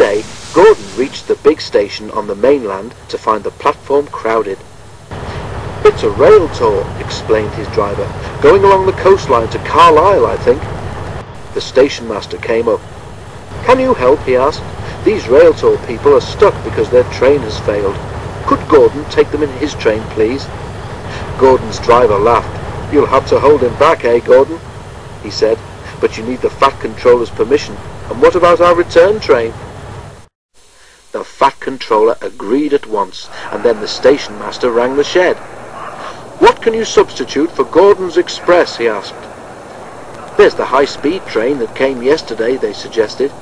day, Gordon reached the big station on the mainland to find the platform crowded. "It's a rail tour," explained his driver. "Going along the coastline to Carlisle, I think." The station master came up. "Can you help?" he asked. "These rail tour people are stuck because their train has failed. Could Gordon take them in his train, please?" Gordon's driver laughed. "You'll have to hold him back, eh, Gordon?" he said. "But you need the Fat Controller's permission. And what about our return train?" The Fat Controller agreed at once, and then the station master rang the shed. "What can you substitute for Gordon's Express?" he asked. "There's the high-speed train that came yesterday," they suggested.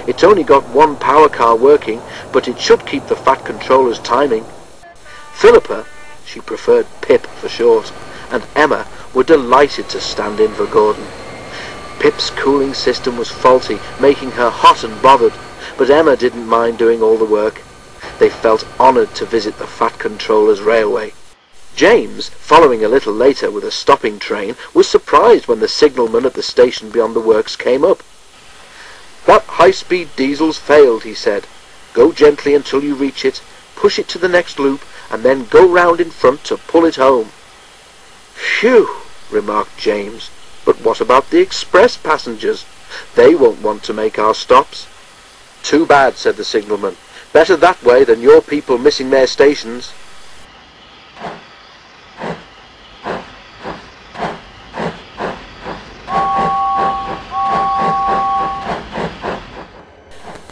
"It's only got one power car working, but it should keep the Fat Controller's timing." Philippa, she preferred Pip for short, and Emma were delighted to stand in for Gordon. Pip's cooling system was faulty, making her hot and bothered, but Emma didn't mind doing all the work. They felt honoured to visit the Fat Controller's railway. James, following a little later with a stopping train, was surprised when the signalman at the station beyond the works came up. "That high-speed diesel's failed," he said. "Go gently until you reach it, push it to the next loop, and then go round in front to pull it home." "Phew," remarked James. "But what about the express passengers? They won't want to make our stops." "Too bad," said the signalman. "Better that way than your people missing their stations."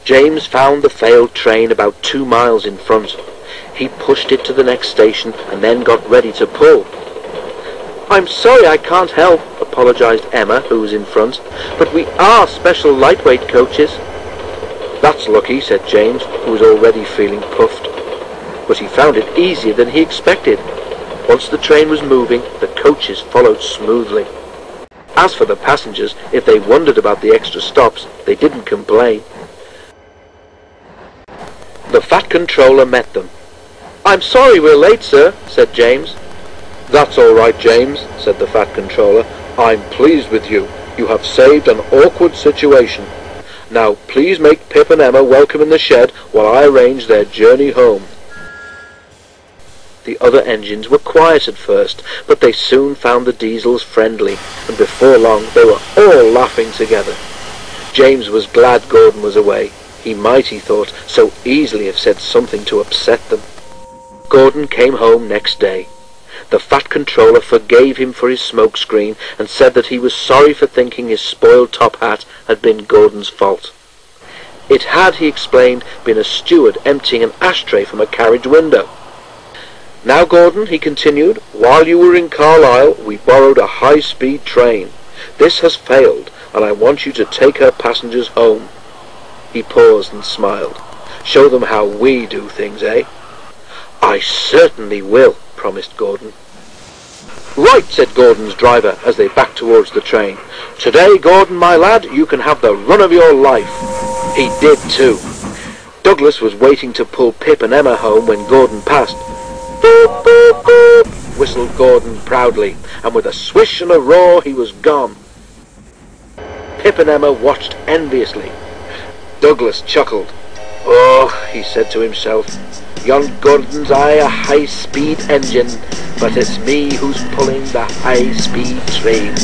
James found the failed train about 2 miles in front. He pushed it to the next station and then got ready to pull. "I'm sorry I can't help," apologised Emma, who was in front, "but we are special lightweight coaches." "That's lucky," said James, who was already feeling puffed. But he found it easier than he expected. Once the train was moving, the coaches followed smoothly. As for the passengers, if they wondered about the extra stops, they didn't complain. The Fat Controller met them. "I'm sorry we're late, sir," said James. "That's all right, James," said the Fat Controller. "I'm pleased with you. You have saved an awkward situation. Now please make Pip and Emma welcome in the shed while I arrange their journey home." The other engines were quiet at first, but they soon found the diesels friendly, and before long they were all laughing together. James was glad Gordon was away. He might, he thought, so easily have said something to upset them. Gordon came home next day. The Fat Controller forgave him for his smokescreen and said that he was sorry for thinking his spoiled top hat had been Gordon's fault. It had, he explained, been a steward emptying an ashtray from a carriage window. "Now, Gordon," he continued, "while you were in Carlisle, we borrowed a high-speed train. This has failed, and I want you to take her passengers home." He paused and smiled. "Show them how we do things, eh?" "I certainly will," promised Gordon. "Right," said Gordon's driver as they backed towards the train. "Today, Gordon, my lad, you can have the run of your life." He did too. Douglas was waiting to pull Pip and Emma home when Gordon passed. "Boop, boop, boop," whistled Gordon proudly, and with a swish and a roar he was gone. Pip and Emma watched enviously. Douglas chuckled. "Oh," he said to himself, "yon Gordon's a high-speed engine, but it's me who's pulling the high-speed train."